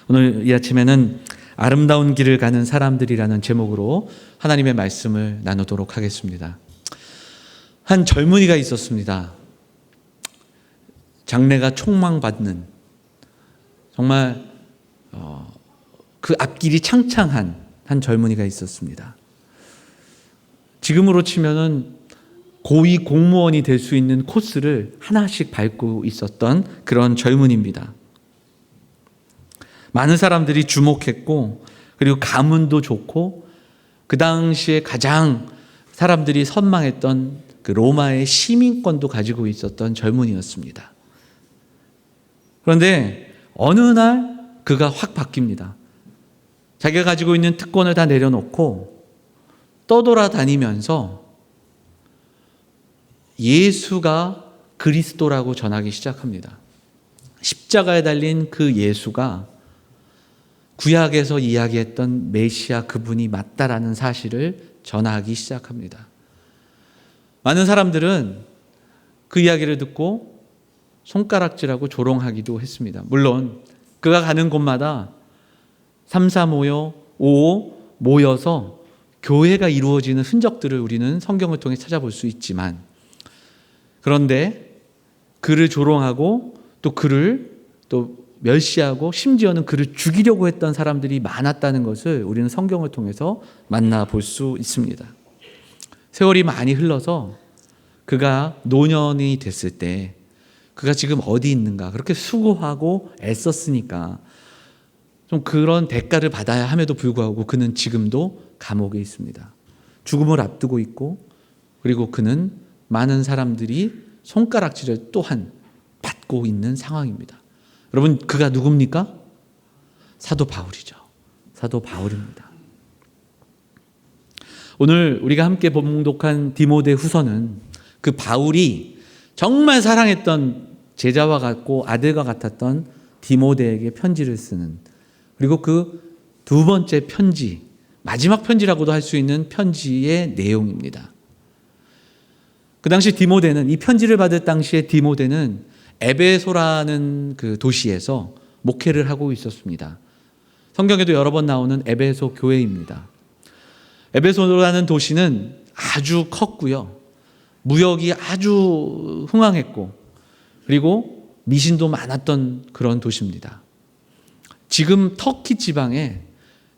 오늘 이 아침에는 아름다운 길을 가는 사람들이라는 제목으로 하나님의 말씀을 나누도록 하겠습니다. 한 젊은이가 있었습니다. 장래가 촉망받는, 정말 그 앞길이 창창한 한 젊은이가 있었습니다. 지금으로 치면은 고위 공무원이 될 수 있는 코스를 하나씩 밟고 있었던 그런 젊은이입니다. 많은 사람들이 주목했고, 그리고 가문도 좋고, 그 당시에 가장 사람들이 선망했던 그 로마의 시민권도 가지고 있었던 젊은이였습니다. 그런데 어느 날 그가 확 바뀝니다. 자기가 가지고 있는 특권을 다 내려놓고 떠돌아다니면서 예수가 그리스도라고 전하기 시작합니다. 십자가에 달린 그 예수가 구약에서 이야기했던 메시아 그분이 맞다라는 사실을 전하기 시작합니다. 많은 사람들은 그 이야기를 듣고 손가락질하고 조롱하기도 했습니다. 물론 그가 가는 곳마다 335요, 55 모여서 교회가 이루어지는 흔적들을 우리는 성경을 통해 찾아볼 수 있지만, 그런데 그를 조롱하고 또 그를 또 멸시하고 심지어는 그를 죽이려고 했던 사람들이 많았다는 것을 우리는 성경을 통해서 만나볼 수 있습니다. 세월이 많이 흘러서 그가 노년이 됐을 때 그가 지금 어디 있는가, 그렇게 수고하고 애썼으니까 좀 그런 대가를 받아야 함에도 불구하고 그는 지금도 감옥에 있습니다. 죽음을 앞두고 있고, 그리고 그는 많은 사람들이 손가락질을 또한 받고 있는 상황입니다. 여러분, 그가 누굽니까? 사도 바울이죠. 사도 바울입니다. 오늘 우리가 함께 봉독한 디모데 후서는 그 바울이 정말 사랑했던 제자와 같고 아들과 같았던 디모데에게 편지를 쓰는, 그리고 그 두 번째 편지, 마지막 편지라고도 할 수 있는 편지의 내용입니다. 그 당시 디모데는, 이 편지를 받을 당시에 디모데는 에베소라는 그 도시에서 목회를 하고 있었습니다. 성경에도 여러 번 나오는 에베소 교회입니다. 에베소라는 도시는 아주 컸고요, 무역이 아주 흥황했고, 그리고 미신도 많았던 그런 도시입니다. 지금 터키 지방에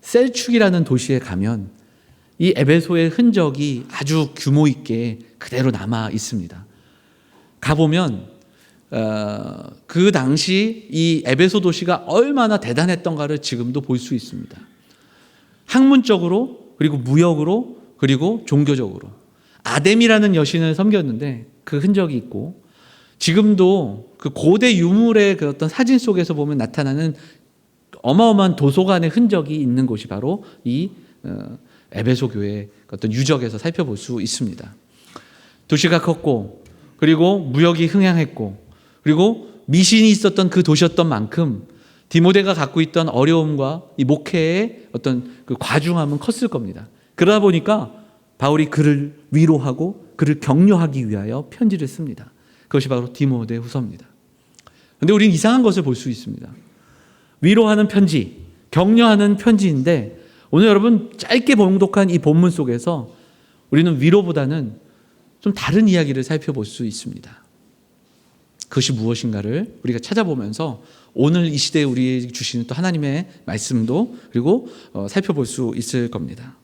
셀축이라는 도시에 가면 이 에베소의 흔적이 아주 규모 있게 그대로 남아 있습니다. 가보면 그 당시 이 에베소 도시가 얼마나 대단했던가를 지금도 볼 수 있습니다. 학문적으로, 그리고 무역으로, 그리고 종교적으로 아뎀이라는 여신을 섬겼는데 그 흔적이 있고, 지금도 그 고대 유물의 그 어떤 사진 속에서 보면 나타나는 어마어마한 도서관의 흔적이 있는 곳이 바로 이 에베소 교회의 어떤 유적에서 살펴볼 수 있습니다. 도시가 컸고, 그리고 무역이 흥행했고, 그리고 미신이 있었던 그 도시였던 만큼 디모데가 갖고 있던 어려움과 이 목회의 어떤 그 과중함은 컸을 겁니다. 그러다 보니까 바울이 그를 위로하고 그를 격려하기 위하여 편지를 씁니다. 그것이 바로 디모데 후서입니다. 그런데 우리는 이상한 것을 볼 수 있습니다. 위로하는 편지, 격려하는 편지인데, 오늘 여러분 짧게 봉독한 이 본문 속에서 우리는 위로보다는 좀 다른 이야기를 살펴볼 수 있습니다. 그것이 무엇인가를 우리가 찾아보면서 오늘 이 시대에 우리에게 주시는 또 하나님의 말씀도 그리고 살펴볼 수 있을 겁니다.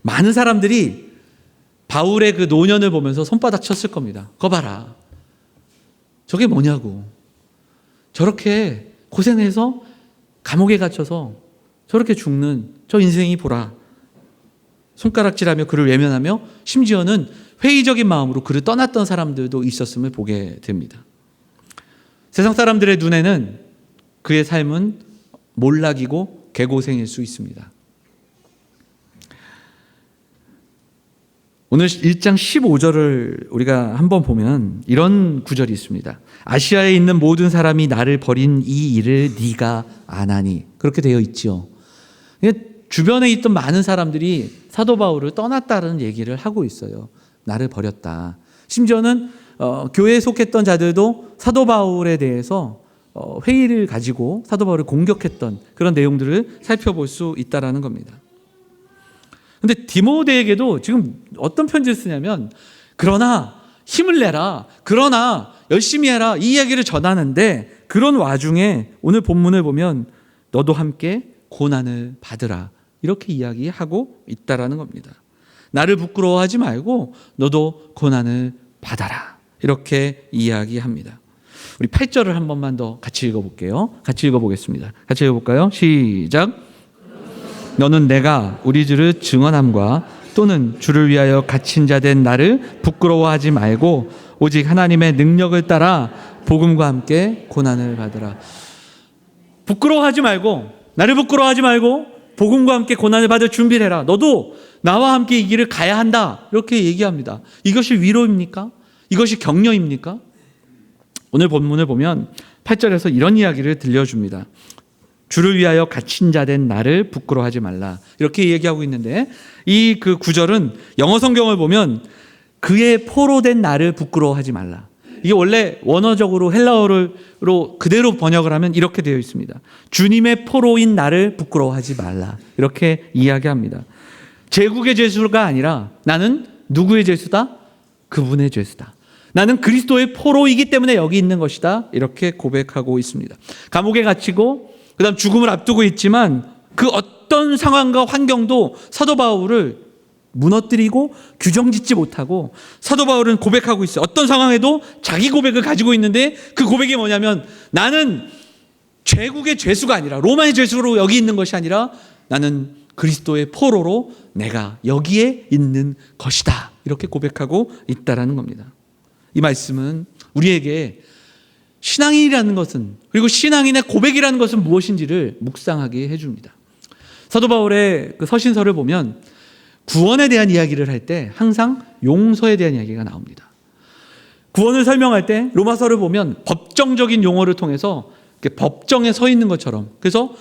많은 사람들이 바울의 그 노년을 보면서 손바닥 쳤을 겁니다. 거 봐라, 저게 뭐냐고, 저렇게 고생해서 감옥에 갇혀서 저렇게 죽는 저 인생이 보라. 손가락질하며 그를 외면하며 심지어는 회의적인 마음으로 그를 떠났던 사람들도 있었음을 보게 됩니다. 세상 사람들의 눈에는 그의 삶은 몰락이고 개고생일 수 있습니다. 오늘 1장 15절을 우리가 한번 보면 이런 구절이 있습니다. 아시아에 있는 모든 사람이 나를 버린 이 일을 네가 아나니, 그렇게 되어 있죠. 주변에 있던 많은 사람들이 사도 바울을 떠났다는 얘기를 하고 있어요. 나를 버렸다. 심지어는 교회에 속했던 자들도 사도 바울에 대해서 회의를 가지고 사도 바울을 공격했던 그런 내용들을 살펴볼 수 있다라는 겁니다. 근데 디모데에게도 지금 어떤 편지를 쓰냐면, 그러나 힘을 내라, 그러나 열심히 해라, 이 이야기를 전하는데, 그런 와중에 오늘 본문을 보면 너도 함께 고난을 받으라, 이렇게 이야기하고 있다라는 겁니다. 나를 부끄러워하지 말고 너도 고난을 받아라, 이렇게 이야기합니다. 우리 8절을 한 번만 더 같이 읽어볼게요. 같이 읽어보겠습니다. 같이 읽어볼까요? 시작. 너는 내가 우리 주를 증언함과 또는 주를 위하여 갇힌 자 된 나를 부끄러워하지 말고 오직 하나님의 능력을 따라 복음과 함께 고난을 받으라. 부끄러워하지 말고, 나를 부끄러워하지 말고 복음과 함께 고난을 받을 준비를 해라. 너도 나와 함께 이 길을 가야 한다, 이렇게 얘기합니다. 이것이 위로입니까? 이것이 격려입니까? 오늘 본문을 보면 8절에서 이런 이야기를 들려줍니다. 주를 위하여 갇힌 자 된 나를 부끄러워하지 말라, 이렇게 얘기하고 있는데, 이 그 구절은 영어 성경을 보면 그의 포로된 나를 부끄러워하지 말라, 이게 원래 원어적으로 헬라어로 그대로 번역을 하면 이렇게 되어 있습니다. 주님의 포로인 나를 부끄러워하지 말라, 이렇게 이야기합니다. 제국의 죄수가 아니라 나는 누구의 죄수다? 그분의 죄수다. 나는 그리스도의 포로이기 때문에 여기 있는 것이다, 이렇게 고백하고 있습니다. 감옥에 갇히고 그다음 죽음을 앞두고 있지만 그 어떤 상황과 환경도 사도 바울을 무너뜨리고 규정짓지 못하고, 사도 바울은 고백하고 있어요. 어떤 상황에도 자기 고백을 가지고 있는데, 그 고백이 뭐냐면, 나는 제국의 죄수가 아니라, 로마의 죄수로 여기 있는 것이 아니라 나는 그리스도의 포로로 내가 여기에 있는 것이다, 이렇게 고백하고 있다라는 겁니다. 이 말씀은 우리에게 신앙인이라는 것은, 그리고 신앙인의 고백이라는 것은 무엇인지를 묵상하게 해줍니다. 사도 바울의 그 서신서를 보면 구원에 대한 이야기를 할 때 항상 용서에 대한 이야기가 나옵니다. 구원을 설명할 때 로마서를 보면 법정적인 용어를 통해서 법정에 서 있는 것처럼, 그래서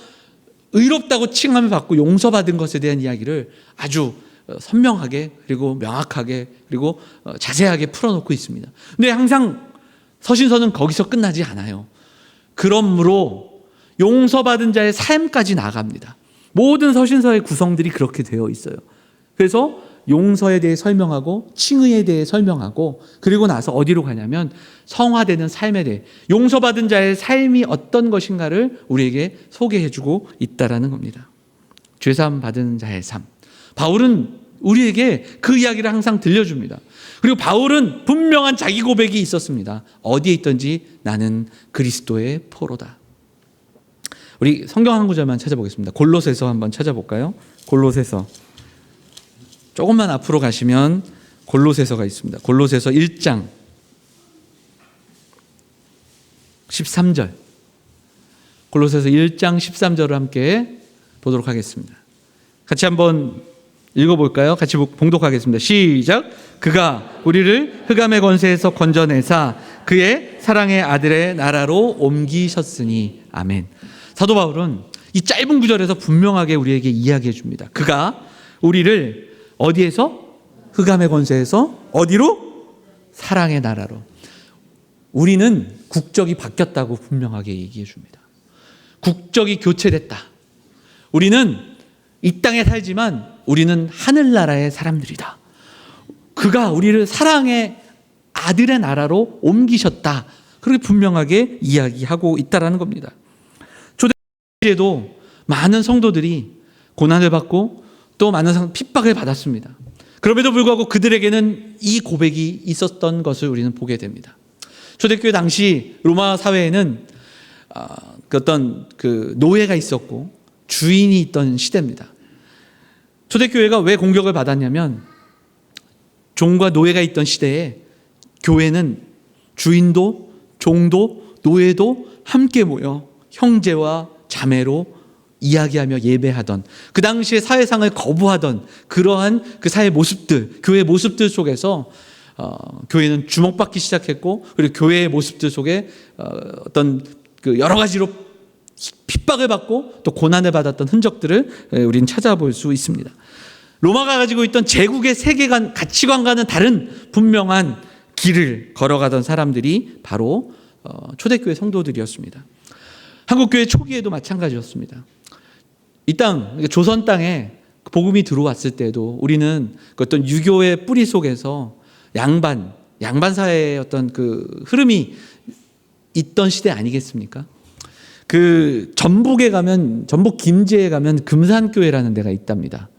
의롭다고 칭함을 받고 용서받은 것에 대한 이야기를 아주 선명하게, 그리고 명확하게, 그리고 자세하게 풀어놓고 있습니다. 근데 항상 서신서는 거기서 끝나지 않아요. 그러므로 용서받은 자의 삶까지 나아갑니다. 모든 서신서의 구성들이 그렇게 되어 있어요. 그래서 용서에 대해 설명하고 칭의에 대해 설명하고, 그리고 나서 어디로 가냐면 성화되는 삶에 대해, 용서받은 자의 삶이 어떤 것인가를 우리에게 소개해주고 있다라는 겁니다. 죄사함 받은 자의 삶. 바울은 우리에게 그 이야기를 항상 들려줍니다. 그리고 바울은 분명한 자기 고백이 있었습니다. 어디에 있든지 나는 그리스도의 포로다. 우리 성경 한 구절만 찾아보겠습니다. 골로새서 한번 찾아볼까요? 골로새서. 조금만 앞으로 가시면 골로새서가 있습니다. 골로새서 1장 13절. 골로새서 1장 13절을 함께 보도록 하겠습니다. 같이 한번 읽어볼까요? 같이 봉독하겠습니다. 시작. 그가 우리를 흑암의 권세에서 건져내사 그의 사랑의 아들의 나라로 옮기셨으니. 아멘. 사도 바울은 이 짧은 구절에서 분명하게 우리에게 이야기해 줍니다. 그가 우리를 어디에서? 흑암의 권세에서 어디로? 사랑의 나라로. 우리는 국적이 바뀌었다고 분명하게 얘기해 줍니다. 국적이 교체됐다. 우리는 이 땅에 살지만 우리는 하늘나라의 사람들이다. 그가 우리를 사랑의 아들의 나라로 옮기셨다, 그렇게 분명하게 이야기하고 있다라는 겁니다. 초대교회에도 많은 성도들이 고난을 받고 또 많은 핍박을 받았습니다. 그럼에도 불구하고 그들에게는 이 고백이 있었던 것을 우리는 보게 됩니다. 초대교회 당시 로마 사회에는 어떤 그 노예가 있었고 주인이 있던 시대입니다. 초대교회가 왜 공격을 받았냐면, 종과 노예가 있던 시대에 교회는 주인도 종도 노예도 함께 모여 형제와 자매로 이야기하며 예배하던, 그 당시의 사회상을 거부하던 그러한 그 사회 모습들, 교회 모습들 속에서 교회는 주목받기 시작했고, 그리고 교회의 모습들 속에 어떤 그 여러 가지로 핍박을 받고 또 고난을 받았던 흔적들을 우리는 찾아볼 수 있습니다. 로마가 가지고 있던 제국의 세계관, 가치관과는 다른 분명한 길을 걸어가던 사람들이 바로 초대교회 성도들이었습니다. 한국교회 초기에도 마찬가지였습니다. 이 땅, 조선 땅에 복음이 들어왔을 때도 우리는 그 어떤 유교의 뿌리 속에서 양반 사회의 어떤 그 흐름이 있던 시대 아니겠습니까? 그 전북에 가면, 전북 김제에 가면 금산교회라는 데가 있답니다.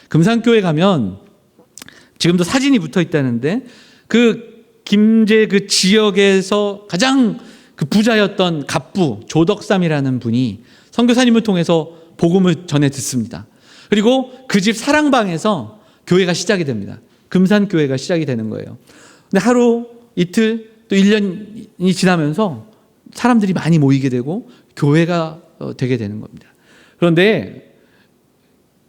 금산교회 가면 지금도 사진이 붙어 있다는데, 그 김제 그 지역에서 가장 그 부자였던 갑부 조덕삼이라는 분이 선교사님을 통해서 복음을 전해 듣습니다. 그리고 그 집 사랑방에서 교회가 시작이 됩니다. 금산교회가 시작이 되는 거예요. 근데 하루, 이틀, 또 1년이 지나면서 사람들이 많이 모이게 되고 교회가 되게 되는 겁니다. 그런데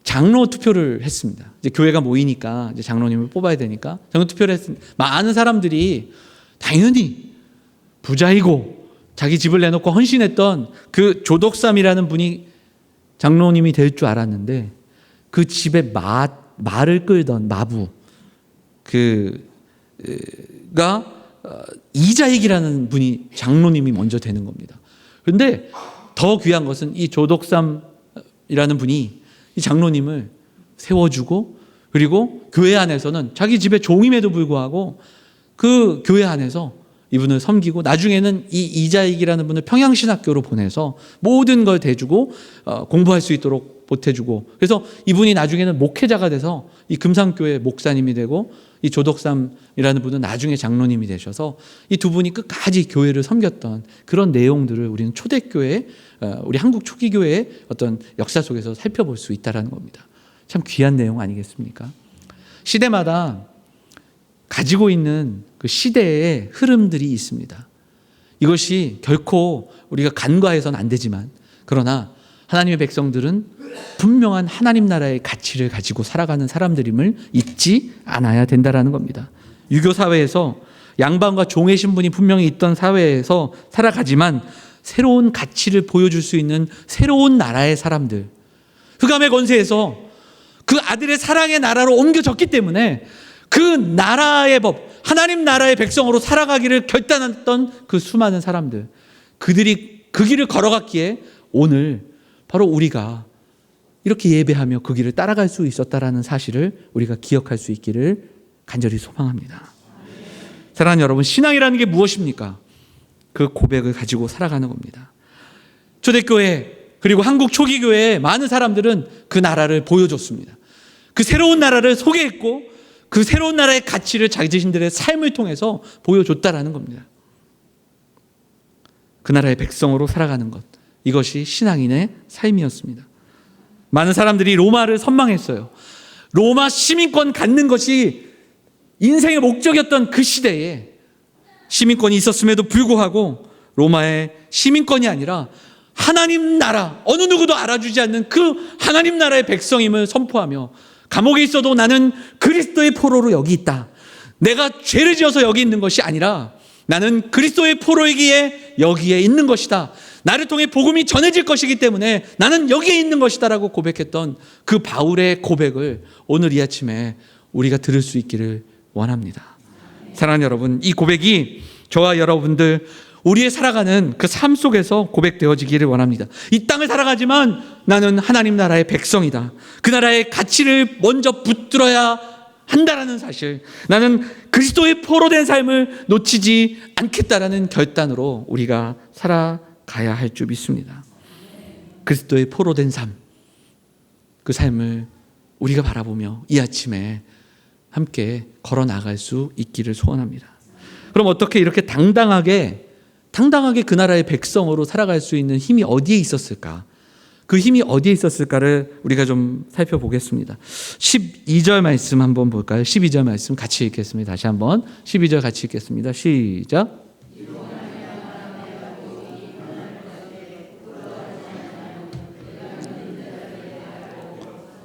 장로 투표를 했습니다. 이제 교회가 모이니까 이제 장로님을 뽑아야 되니까 장로 투표를 했습니다. 많은 사람들이 당연히 부자이고 자기 집을 내놓고 헌신했던 그 조덕삼이라는 분이 장로님이 될 줄 알았는데, 그 집에 말을 끌던 마부 그가 이자익이라는 분이 장로님이 먼저 되는 겁니다. 그런데 더 귀한 것은 이 조덕삼이라는 분이 이 장로님을 세워주고, 그리고 교회 안에서는 자기 집의 종임에도 불구하고 그 교회 안에서 이분을 섬기고, 나중에는 이 이자익이라는 분을 평양신학교로 보내서 모든 걸 대주고 공부할 수 있도록 보태주고, 그래서 이분이 나중에는 목회자가 돼서 이 금산교회 목사님이 되고, 이 조덕삼이라는 분은 나중에 장로님이 되셔서 이 두 분이 끝까지 교회를 섬겼던 그런 내용들을 우리는 초대교회, 우리 한국 초기교회의 어떤 역사 속에서 살펴볼 수 있다는 겁니다. 참 귀한 내용 아니겠습니까? 시대마다 가지고 있는 그 시대의 흐름들이 있습니다. 이것이 결코 우리가 간과해서는 안 되지만, 그러나 하나님의 백성들은 분명한 하나님 나라의 가치를 가지고 살아가는 사람들임을 잊지 않아야 된다는 겁니다. 유교 사회에서 양반과 종의 신분이 분명히 있던 사회에서 살아가지만 새로운 가치를 보여줄 수 있는 새로운 나라의 사람들, 흑암의 권세에서 그 아들의 사랑의 나라로 옮겨졌기 때문에 그 나라의 법, 하나님 나라의 백성으로 살아가기를 결단했던 그 수많은 사람들, 그들이 그 길을 걸어갔기에 오늘 바로 우리가 이렇게 예배하며 그 길을 따라갈 수 있었다라는 사실을 우리가 기억할 수 있기를 간절히 소망합니다. 사랑하는 여러분, 신앙이라는 게 무엇입니까? 그 고백을 가지고 살아가는 겁니다. 초대교회 그리고 한국 초기교회의 많은 사람들은 그 나라를 보여줬습니다. 그 새로운 나라를 소개했고 그 새로운 나라의 가치를 자기 자신들의 삶을 통해서 보여줬다라는 겁니다. 그 나라의 백성으로 살아가는 것, 이것이 신앙인의 삶이었습니다. 많은 사람들이 로마를 선망했어요. 로마 시민권 갖는 것이 인생의 목적이었던 그 시대에 시민권이 있었음에도 불구하고 로마의 시민권이 아니라 하나님 나라, 어느 누구도 알아주지 않는 그 하나님 나라의 백성임을 선포하며, 감옥에 있어도 나는 그리스도의 포로로 여기 있다, 내가 죄를 지어서 여기 있는 것이 아니라 나는 그리스도의 포로이기에 여기에 있는 것이다, 나를 통해 복음이 전해질 것이기 때문에 나는 여기에 있는 것이다 라고 고백했던 그 바울의 고백을 오늘 이 아침에 우리가 들을 수 있기를 원합니다. 사랑하는 여러분, 이 고백이 저와 여러분들 우리의 살아가는 그 삶 속에서 고백되어지기를 원합니다. 이 땅을 살아가지만 나는 하나님 나라의 백성이다, 그 나라의 가치를 먼저 붙들어야 한다라는 사실, 나는 그리스도의 포로 된 삶을 놓치지 않겠다라는 결단으로 우리가 살아가야 할 줄 믿습니다. 그리스도의 포로 된 삶, 그 삶을 우리가 바라보며 이 아침에 함께 걸어 나갈 수 있기를 소원합니다. 그럼 어떻게 이렇게 당당하게 그 나라의 백성으로 살아갈 수 있는 힘이 어디에 있었을까? 그 힘이 어디에 있었을까를 우리가 좀 살펴보겠습니다. 12절 말씀 한번 볼까요? 12절 말씀 같이 읽겠습니다. 다시 한번 12절 같이 읽겠습니다. 시작.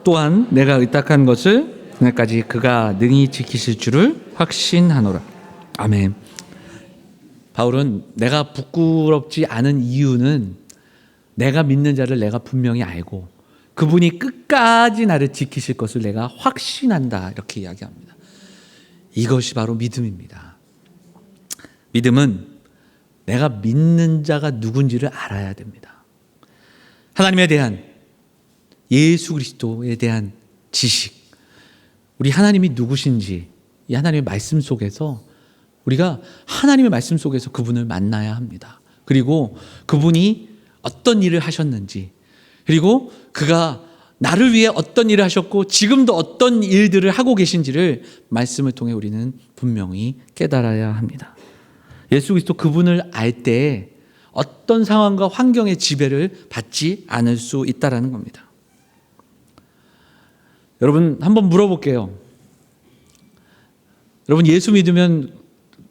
또한 내가 의탁한 것을 그날까지 그가 능히 지키실 줄을 확신하노라. 아멘. 바울은 내가 부끄럽지 않은 이유는 내가 믿는 자를 내가 분명히 알고 그분이 끝까지 나를 지키실 것을 내가 확신한다, 이렇게 이야기합니다. 이것이 바로 믿음입니다. 믿음은 내가 믿는 자가 누군지를 알아야 됩니다. 하나님에 대한, 예수 그리스도에 대한 지식, 우리 하나님이 누구신지 이 하나님의 말씀 속에서 우리가 하나님의 말씀 속에서 그분을 만나야 합니다. 그리고 그분이 어떤 일을 하셨는지, 그리고 그가 나를 위해 어떤 일을 하셨고 지금도 어떤 일들을 하고 계신지를 말씀을 통해 우리는 분명히 깨달아야 합니다. 예수 그리스도 그분을 알 때 어떤 상황과 환경의 지배를 받지 않을 수 있다는 겁니다. 여러분, 한번 물어볼게요. 여러분, 예수 믿으면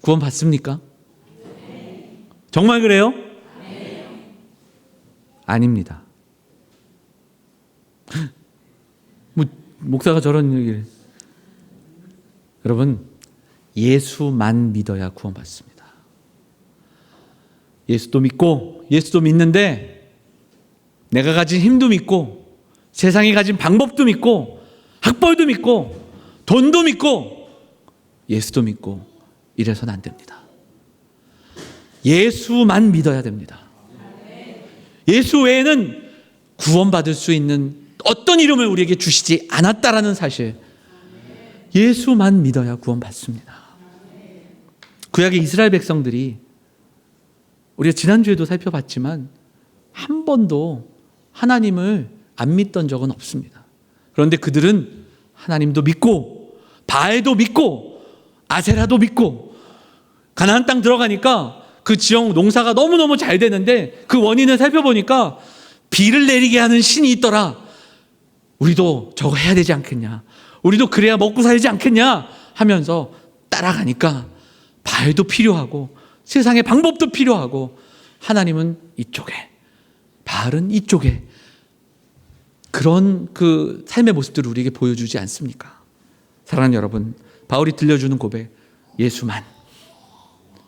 구원 받습니까? 정말 그래요? 아닙니다. 목사가 저런 얘기를. 여러분, 예수만 믿어야 구원받습니다. 예수도 믿고 예수도 믿는데 내가 가진 힘도 믿고 세상이 가진 방법도 믿고 학벌도 믿고 돈도 믿고 예수도 믿고 이래서는 안 됩니다. 예수만 믿어야 됩니다. 예수 외에는 구원받을 수 있는 어떤 이름을 우리에게 주시지 않았다라는 사실, 예수만 믿어야 구원받습니다. 구약의 이스라엘 백성들이 우리가 지난주에도 살펴봤지만 한 번도 하나님을 안 믿던 적은 없습니다. 그런데 그들은 하나님도 믿고 바알도 믿고 아세라도 믿고 가나안 땅 들어가니까 그 지역 농사가 너무너무 잘 되는데 그 원인을 살펴보니까 비를 내리게 하는 신이 있더라. 우리도 저거 해야 되지 않겠냐, 우리도 그래야 먹고 살지 않겠냐 하면서 따라가니까 바알도 필요하고 세상의 방법도 필요하고 하나님은 이쪽에, 바알은 이쪽에, 그런 그 삶의 모습들을 우리에게 보여주지 않습니까? 사랑하는 여러분, 바울이 들려주는 고백, 예수만,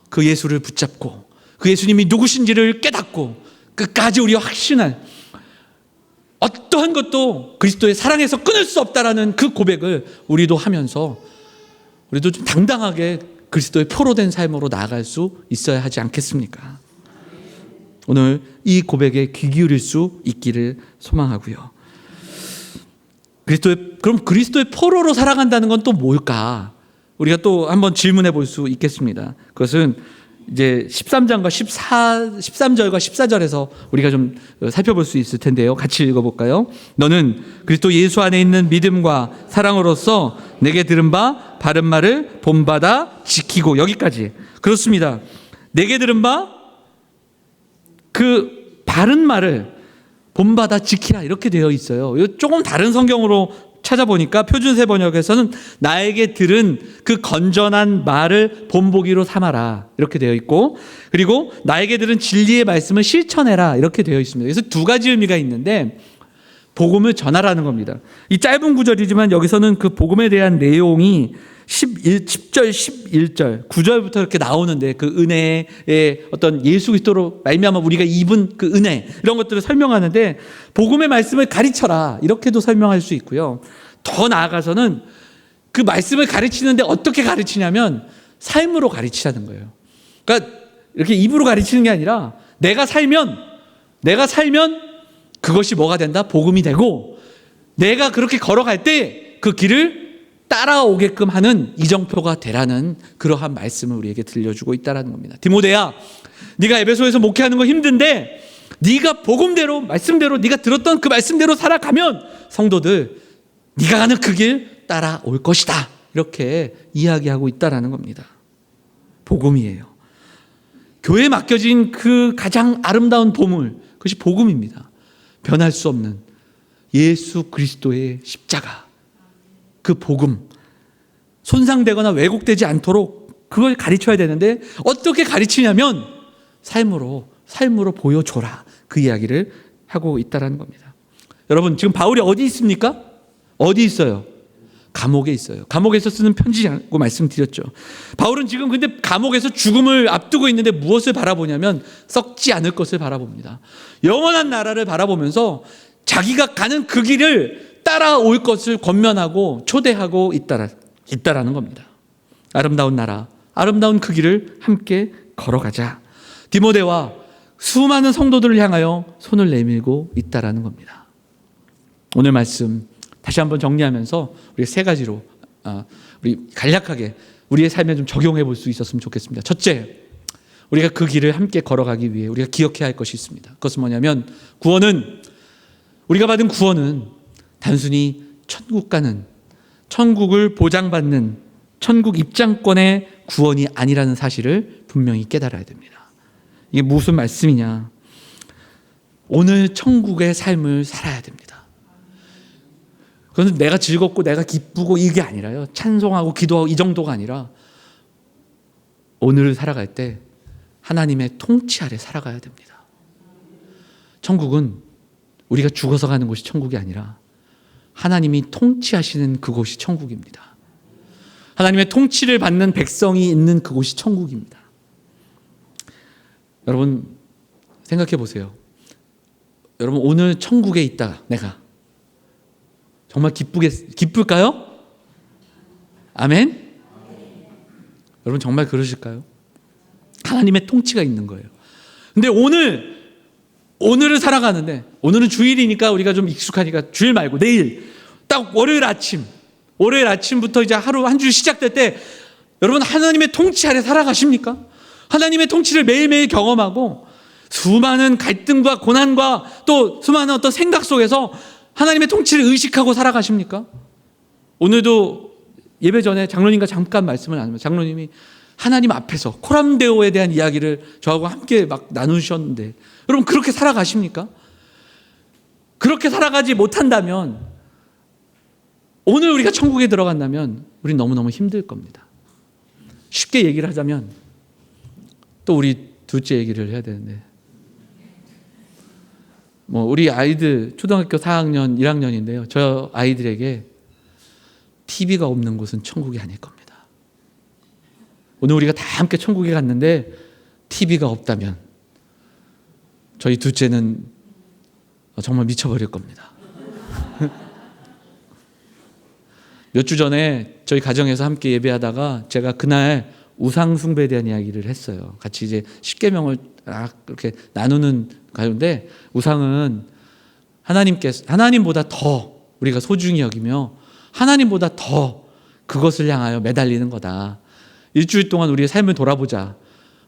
그 예수를 붙잡고 그 예수님이 누구신지를 깨닫고 끝까지 우리와 확신할, 어떠한 것도 그리스도의 사랑에서 끊을 수 없다라는 그 고백을 우리도 하면서 우리도 좀 당당하게 그리스도의 표로 된 삶으로 나아갈 수 있어야 하지 않겠습니까? 오늘 이 고백에 귀 기울일 수 있기를 소망하고요. 그럼 그리스도의 포로로 살아간다는 건 또 뭘까? 우리가 또 한번 질문해 볼 수 있겠습니다. 그것은 이제 13장과 13절과 14절에서 우리가 좀 살펴볼 수 있을 텐데요. 같이 읽어볼까요? 너는 그리스도 예수 안에 있는 믿음과 사랑으로서 내게 들은 바 바른 말을 본받아 지키고, 여기까지. 그렇습니다. 내게 들은 바 그 바른 말을 본받아 지키라, 이렇게 되어 있어요. 조금 다른 성경으로 찾아보니까 표준세 번역에서는 나에게 들은 그 건전한 말을 본보기로 삼아라, 이렇게 되어 있고, 그리고 나에게 들은 진리의 말씀을 실천해라, 이렇게 되어 있습니다. 그래서 두 가지 의미가 있는데 복음을 전하라는 겁니다. 이 짧은 구절이지만 여기서는 그 복음에 대한 내용이 10절, 11절, 9절부터 이렇게 나오는데 그 은혜의 어떤 예수 그리스도로 말미암아 우리가 입은 그 은혜, 이런 것들을 설명하는데 복음의 말씀을 가르쳐라, 이렇게도 설명할 수 있고요. 더 나아가서는 그 말씀을 가르치는데 어떻게 가르치냐면 삶으로 가르치자는 거예요. 그러니까 이렇게 입으로 가르치는 게 아니라 내가 살면 그것이 뭐가 된다? 복음이 되고, 내가 그렇게 걸어갈 때 그 길을 따라오게끔 하는 이정표가 되라는 그러한 말씀을 우리에게 들려주고 있다는 겁니다. 디모데야, 네가 에베소에서 목회하는 거 힘든데 네가 복음대로, 말씀대로, 네가 들었던 그 말씀대로 살아가면 성도들 네가 가는 그 길 따라올 것이다, 이렇게 이야기하고 있다는 겁니다. 복음이에요. 교회에 맡겨진 그 가장 아름다운 보물, 그것이 복음입니다. 변할 수 없는 예수 그리스도의 십자가, 그 복음, 손상되거나 왜곡되지 않도록 그걸 가르쳐야 되는데 어떻게 가르치냐면 삶으로 보여줘라, 그 이야기를 하고 있다는 겁니다. 여러분, 지금 바울이 어디 있습니까? 어디 있어요? 감옥에 있어요. 감옥에서 쓰는 편지라고 말씀드렸죠. 바울은 지금 근데 감옥에서 죽음을 앞두고 있는데 무엇을 바라보냐면 썩지 않을 것을 바라봅니다. 영원한 나라를 바라보면서 자기가 가는 그 길을 따라올 것을 권면하고 초대하고 있다라는 겁니다. 아름다운 나라, 아름다운 그 길을 함께 걸어가자. 디모데와 수많은 성도들을 향하여 손을 내밀고 있다라는 겁니다. 오늘 말씀 다시 한번 정리하면서 우리 세 가지로 우리 간략하게 우리의 삶에 좀 적용해 볼 수 있었으면 좋겠습니다. 첫째, 우리가 그 길을 함께 걸어가기 위해 우리가 기억해야 할 것이 있습니다. 그것은 뭐냐면 우리가 받은 구원은 단순히 천국 가는, 천국을 보장받는 천국 입장권의 구원이 아니라는 사실을 분명히 깨달아야 됩니다. 이게 무슨 말씀이냐? 오늘 천국의 삶을 살아야 됩니다. 그건 내가 즐겁고 내가 기쁘고 이게 아니라요. 찬송하고 기도하고 이 정도가 아니라 오늘을 살아갈 때 하나님의 통치 아래 살아가야 됩니다. 천국은 우리가 죽어서 가는 곳이 천국이 아니라 하나님이 통치하시는 그곳이 천국입니다. 하나님의 통치를 받는 백성이 있는 그곳이 천국입니다. 여러분 생각해 보세요. 여러분 오늘 천국에 있다 내가 정말 기쁠까요? 아멘? 여러분 정말 그러실까요? 하나님의 통치가 있는 거예요. 근데 오늘을 살아가는데, 오늘은 주일이니까 우리가 좀 익숙하니까 주일 말고 내일 딱 월요일 아침부터 이제 하루 한 주 시작될 때 여러분 하나님의 통치 아래 살아가십니까? 하나님의 통치를 매일매일 경험하고 수많은 갈등과 고난과 또 수많은 어떤 생각 속에서 하나님의 통치를 의식하고 살아가십니까? 오늘도 예배 전에 장로님과 잠깐 말씀을 나누면 장로님이 하나님 앞에서 코람데오에 대한 이야기를 저하고 함께 막 나누셨는데 여러분 그렇게 살아가십니까? 그렇게 살아가지 못한다면 오늘 우리가 천국에 들어간다면 우린 너무너무 힘들 겁니다. 쉽게 얘기를 하자면 또 우리 둘째 얘기를 해야 되는데 우리 아이들 초등학교 4학년 1학년인데요. 저 아이들에게 TV가 없는 곳은 천국이 아닐 겁니다. 오늘 우리가 다 함께 천국에 갔는데 TV가 없다면 저희 둘째는 정말 미쳐버릴 겁니다. 몇 주 전에 저희 가정에서 함께 예배하다가 제가 그날 우상 숭배에 대한 이야기를 했어요. 같이 이제 십계명을 그렇게 나누는 가운데 우상은 하나님보다 더 우리가 소중히 여기며 하나님보다 더 그것을 향하여 매달리는 거다. 일주일 동안 우리의 삶을 돌아보자.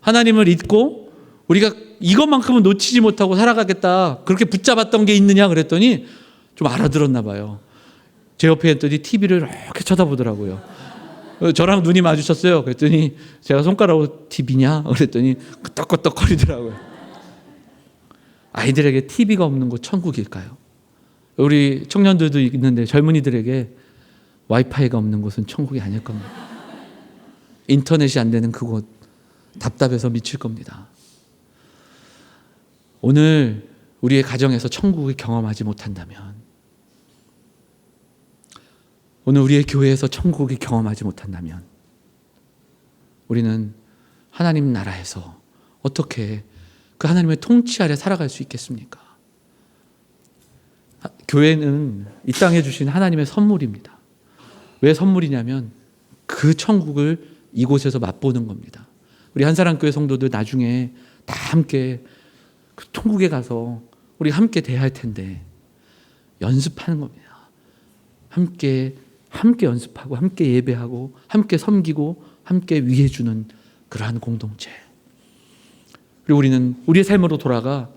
하나님을 잊고 우리가 이것만큼은 놓치지 못하고 살아가겠다. 그렇게 붙잡았던 게 있느냐 그랬더니 좀 알아들었나 봐요. 제 옆에 있더니 TV를 이렇게 쳐다보더라고요. 저랑 눈이 마주쳤어요. 그랬더니 제가 손가락으로 TV냐? 그랬더니 끄떡끄떡 거리더라고요. 아이들에게 TV가 없는 곳 천국일까요? 우리 청년들도 있는데 젊은이들에게 와이파이가 없는 곳은 천국이 아닐 겁니다. 인터넷이 안 되는 그곳 답답해서 미칠 겁니다. 오늘 우리의 가정에서 천국을 경험하지 못한다면, 오늘 우리의 교회에서 천국을 경험하지 못한다면 우리는 하나님 나라에서 어떻게 그 하나님의 통치 아래 살아갈 수 있겠습니까? 교회는 이 땅에 주신 하나님의 선물입니다. 왜 선물이냐면 그 천국을 이곳에서 맛보는 겁니다. 우리 한사랑교회 성도들 나중에 다 함께 그 천국에 가서 우리 함께 대할 텐데 연습하는 겁니다. 함께 연습하고 함께 예배하고 함께 섬기고 함께 위해주는 그러한 공동체. 그리고 우리는 우리의 삶으로 돌아가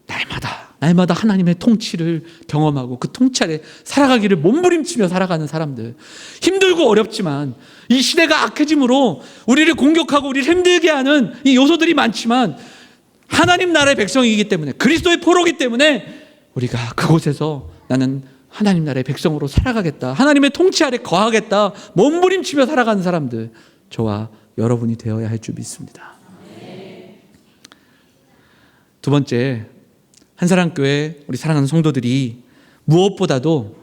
날마다 하나님의 통치를 경험하고 그 통치 아래 살아가기를 몸부림치며 살아가는 사람들. 힘들고 어렵지만 이 시대가 악해짐으로 우리를 공격하고 우리를 힘들게 하는 이 요소들이 많지만 하나님 나라의 백성이기 때문에, 그리스도의 포로이기 때문에 우리가 그곳에서 나는 하나님 나라의 백성으로 살아가겠다, 하나님의 통치 아래 거하겠다, 몸부림치며 살아가는 사람들, 저와 여러분이 되어야 할 줄 믿습니다. 두 번째, 한사랑교회 우리 사랑하는 성도들이 무엇보다도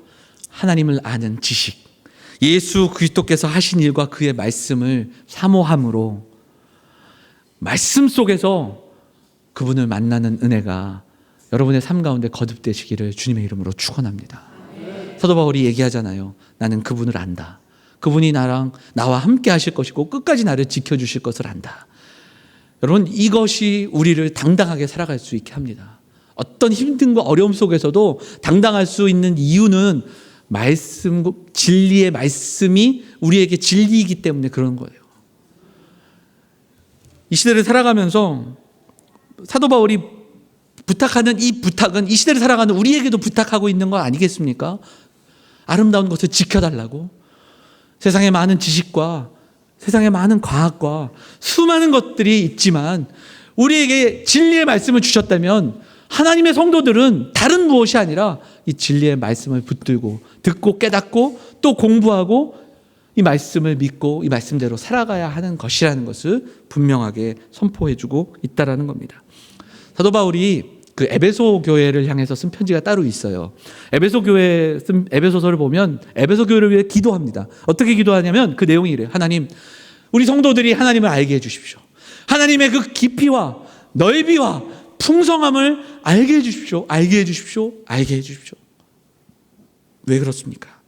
하나님을 아는 지식, 예수 그리스도께서 하신 일과 그의 말씀을 사모함으로 말씀 속에서 그분을 만나는 은혜가 여러분의 삶 가운데 거듭되시기를 주님의 이름으로 축원합니다. 사도 바울이 얘기하잖아요. 나는 그분을 안다. 그분이 나와 함께 하실 것이고 끝까지 나를 지켜주실 것을 안다. 여러분, 이것이 우리를 당당하게 살아갈 수 있게 합니다. 어떤 힘듦과 어려움 속에서도 당당할 수 있는 이유는 말씀, 진리의 말씀이 우리에게 진리이기 때문에 그런 거예요. 이 시대를 살아가면서 사도 바울이 부탁하는 이 부탁은 이 시대를 살아가는 우리에게도 부탁하고 있는 거 아니겠습니까? 아름다운 것을 지켜달라고. 세상에 많은 지식과 세상에 많은 과학과 수많은 것들이 있지만 우리에게 진리의 말씀을 주셨다면 하나님의 성도들은 다른 무엇이 아니라 이 진리의 말씀을 붙들고 듣고 깨닫고 또 공부하고 이 말씀을 믿고 이 말씀대로 살아가야 하는 것이라는 것을 분명하게 선포해주고 있다라는 겁니다. 사도 바울이 그 에베소 교회를 향해서 쓴 편지가 따로 있어요. 에베소 교회 쓴 에베소서를 보면 에베소 교회를 위해 기도합니다. 어떻게 기도하냐면 그 내용이 이래요. 하나님, 우리 성도들이 하나님을 알게 해주십시오. 하나님의 그 깊이와 넓이와 풍성함을 알게 해주십시오. 알게 해주십시오. 알게 해주십시오. 왜 그렇습니까?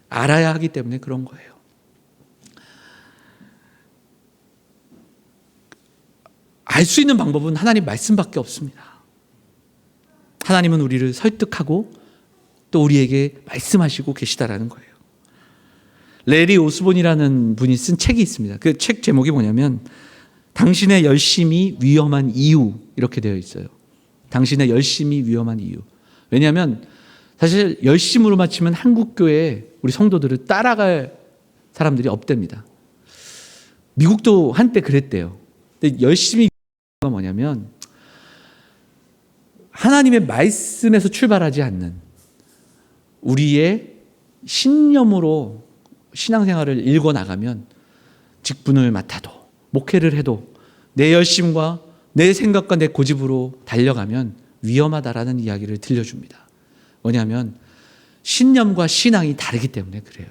알아야 하기 때문에 그런 거예요. 알 수 있는 방법은 하나님 말씀밖에 없습니다. 하나님은 우리를 설득하고 또 우리에게 말씀하시고 계시다라는 거예요. 레리 오스본이라는 분이 쓴 책이 있습니다. 그 책 제목이 뭐냐면 당신의 열심이 위험한 이유, 이렇게 되어 있어요. 당신의 열심이 위험한 이유. 왜냐하면 사실 열심으로만 치면 한국교회 우리 성도들을 따라갈 사람들이 없답니다. 미국도 한때 그랬대요. 근데 열심히 뭐냐면 하나님의 말씀에서 출발하지 않는 우리의 신념으로 신앙생활을 읽어나가면 직분을 맡아도 목회를 해도 내 열심과 내 생각과 내 고집으로 달려가면 위험하다라는 이야기를 들려줍니다. 뭐냐면 신념과 신앙이 다르기 때문에 그래요.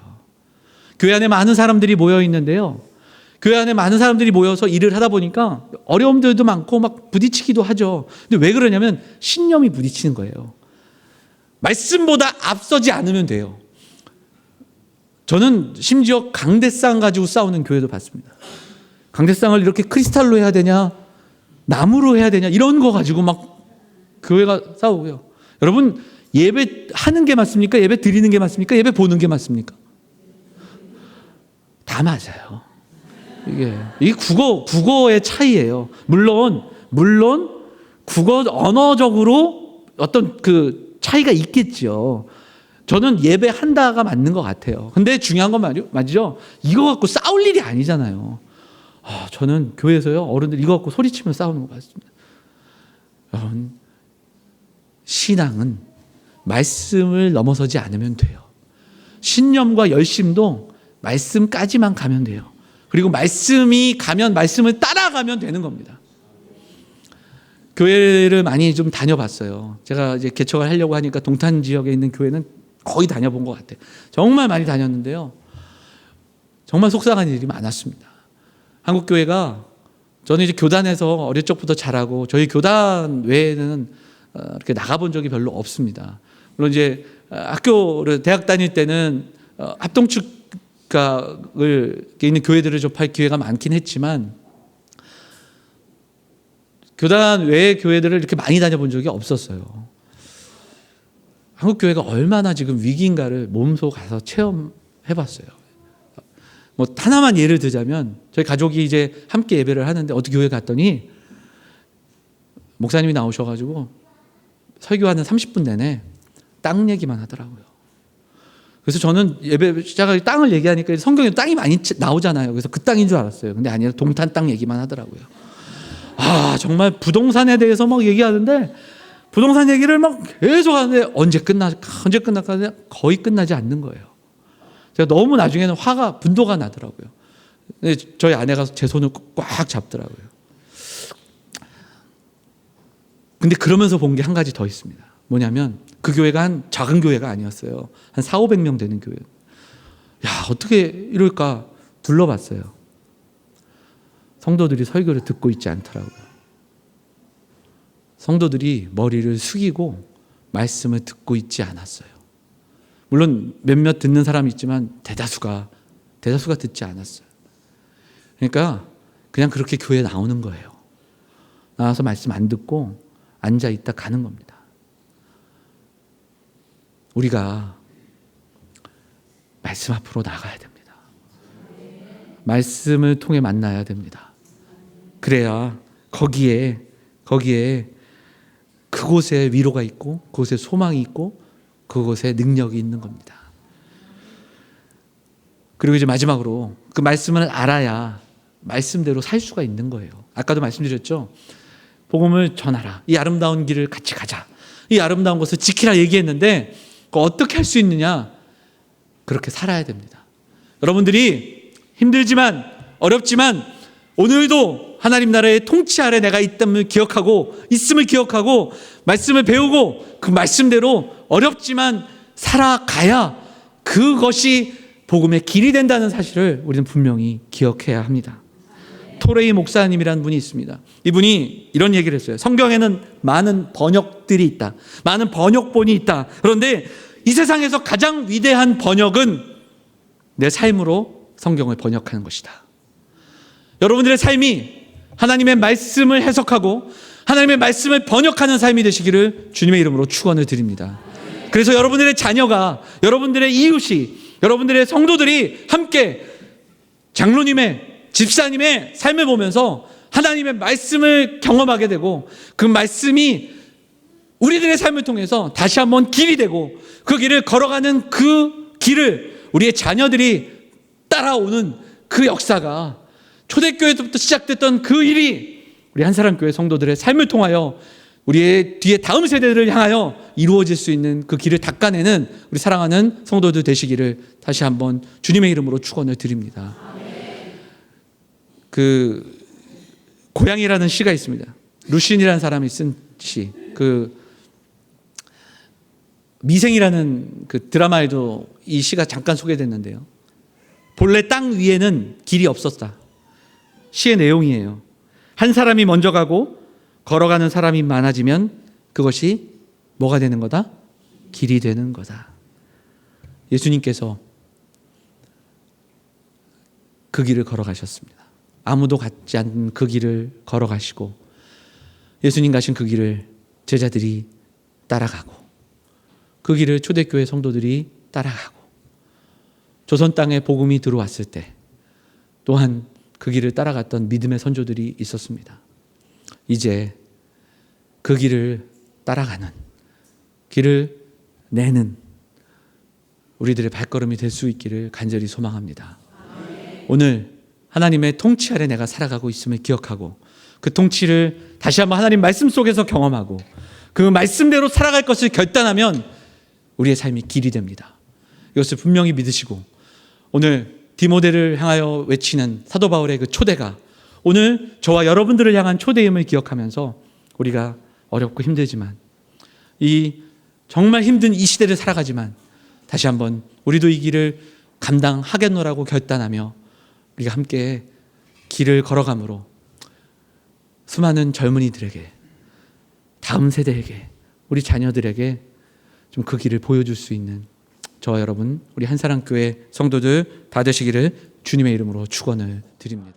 교회 안에 많은 사람들이 모여 있는데요. 교회 안에 많은 사람들이 모여서 일을 하다 보니까 어려움들도 많고 막 부딪히기도 하죠. 근데 왜 그러냐면 신념이 부딪히는 거예요. 말씀보다 앞서지 않으면 돼요. 저는 심지어 강대상 가지고 싸우는 교회도 봤습니다. 강대상을 이렇게 크리스탈로 해야 되냐, 나무로 해야 되냐, 이런 거 가지고 막 교회가 싸우고요. 여러분, 예배 하는 게 맞습니까? 예배 드리는 게 맞습니까? 예배 보는 게 맞습니까? 다 맞아요. 이게 국어의 차이예요. 물론 국어 언어적으로 어떤 그 차이가 있겠죠. 저는 예배한다가 맞는 것 같아요. 근데 중요한 건 맞죠? 이거 갖고 싸울 일이 아니잖아요. 저는 교회에서요, 어른들 이거 갖고 소리치면 싸우는 것 같습니다. 여러분, 신앙은 말씀을 넘어서지 않으면 돼요. 신념과 열심도 말씀까지만 가면 돼요. 그리고 말씀이 가면 말씀을 따라가면 되는 겁니다. 교회를 많이 좀 다녀봤어요. 제가 이제 개척을 하려고 하니까 동탄 지역에 있는 교회는 거의 다녀본 것 같아요. 정말 많이 다녔는데요. 정말 속상한 일이 많았습니다. 한국 교회가 저는 이제 교단에서 어릴 적부터 자라고 저희 교단 외에는 이렇게 나가본 적이 별로 없습니다. 물론 이제 학교를 대학 다닐 때는 합동축 을 있는 교회들을 접할 기회가 많긴 했지만 교단 외의 교회들을 이렇게 많이 다녀본 적이 없었어요. 한국 교회가 얼마나 지금 위기인가를 몸소 가서 체험해봤어요. 뭐 하나만 예를 들자면 저희 가족이 이제 함께 예배를 하는데 어디 교회 갔더니 목사님이 나오셔가지고 설교하는 30분 내내 땅 얘기만 하더라고요. 그래서 저는 예배 시작할 땅을 얘기하니까 성경에 땅이 많이 나오잖아요. 그래서 그 땅인 줄 알았어요. 근데 아니라 동탄 땅 얘기만 하더라고요. 정말 부동산에 대해서 막 얘기하는데 부동산 얘기를 막 계속 하는데 언제 끝날까 거의 끝나지 않는 거예요. 제가 너무 나중에는 분도가 나더라고요. 근데 저희 아내가 제 손을 꽉 잡더라고요. 근데 그러면서 본 게 한 가지 더 있습니다. 뭐냐면 그 교회가 한 작은 교회가 아니었어요. 한 400~500명 되는 교회. 어떻게 이럴까 둘러봤어요. 성도들이 설교를 듣고 있지 않더라고요. 성도들이 머리를 숙이고 말씀을 듣고 있지 않았어요. 물론 몇몇 듣는 사람이 있지만 대다수가 듣지 않았어요. 그러니까 그냥 그렇게 교회에 나오는 거예요. 나와서 말씀 안 듣고 앉아 있다 가는 겁니다. 우리가 말씀 앞으로 나가야 됩니다. 말씀을 통해 만나야 됩니다. 그래야 거기에 그곳에 위로가 있고 그곳에 소망이 있고 그곳에 능력이 있는 겁니다. 그리고 이제 마지막으로 그 말씀을 알아야 말씀대로 살 수가 있는 거예요. 아까도 말씀드렸죠. 복음을 전하라. 이 아름다운 길을 같이 가자. 이 아름다운 것을 지키라 얘기했는데 어떻게 할 수 있느냐? 그렇게 살아야 됩니다. 여러분들이 힘들지만 어렵지만 오늘도 하나님 나라의 통치 아래 내가 있음을 기억하고 말씀을 배우고 그 말씀대로 어렵지만 살아가야 그것이 복음의 길이 된다는 사실을 우리는 분명히 기억해야 합니다. 토레이 목사님이라는 분이 있습니다. 이분이 이런 얘기를 했어요. 성경에는 많은 번역들이 있다. 많은 번역본이 있다. 그런데 이 세상에서 가장 위대한 번역은 내 삶으로 성경을 번역하는 것이다. 여러분들의 삶이 하나님의 말씀을 해석하고 하나님의 말씀을 번역하는 삶이 되시기를 주님의 이름으로 축원을 드립니다. 그래서 여러분들의 자녀가, 여러분들의 이웃이, 여러분들의 성도들이 함께 장로님의, 집사님의 삶을 보면서 하나님의 말씀을 경험하게 되고 그 말씀이 우리들의 삶을 통해서 다시 한번 길이 되고 그 길을 걸어가는 그 길을 우리의 자녀들이 따라오는 그 역사가 초대교회부터 시작됐던 그 일이 우리 한사람교회 성도들의 삶을 통하여 우리의 뒤에 다음 세대들을 향하여 이루어질 수 있는 그 길을 닦아내는 우리 사랑하는 성도들 되시기를 다시 한번 주님의 이름으로 축원을 드립니다. 그 고향이라는 시가 있습니다. 루신이라는 사람이 쓴 시. 그 미생이라는 그 드라마에도 이 시가 잠깐 소개됐는데요. 본래 땅 위에는 길이 없었다. 시의 내용이에요. 한 사람이 먼저 가고 걸어가는 사람이 많아지면 그것이 뭐가 되는 거다? 길이 되는 거다. 예수님께서 그 길을 걸어가셨습니다. 아무도 갖지 않는 그 길을 걸어가시고 예수님 가신 그 길을 제자들이 따라가고 그 길을 초대교회 성도들이 따라가고 조선 땅에 복음이 들어왔을 때 또한 그 길을 따라갔던 믿음의 선조들이 있었습니다. 이제 그 길을 따라가는, 길을 내는 우리들의 발걸음이 될 수 있기를 간절히 소망합니다. 오늘 하나님의 통치 아래 내가 살아가고 있음을 기억하고 그 통치를 다시 한번 하나님 말씀 속에서 경험하고 그 말씀대로 살아갈 것을 결단하면 우리의 삶이 길이 됩니다. 이것을 분명히 믿으시고 오늘 디모데를 향하여 외치는 사도 바울의 그 초대가 오늘 저와 여러분들을 향한 초대임을 기억하면서 우리가 어렵고 힘들지만 이 정말 힘든 이 시대를 살아가지만 다시 한번 우리도 이 길을 감당하겠노라고 결단하며 우리가 함께 길을 걸어감으로 수많은 젊은이들에게 다음 세대에게 우리 자녀들에게 좀 그 길을 보여줄 수 있는 저와 여러분 우리 한사랑교회 성도들 다 되시기를 주님의 이름으로 축원을 드립니다.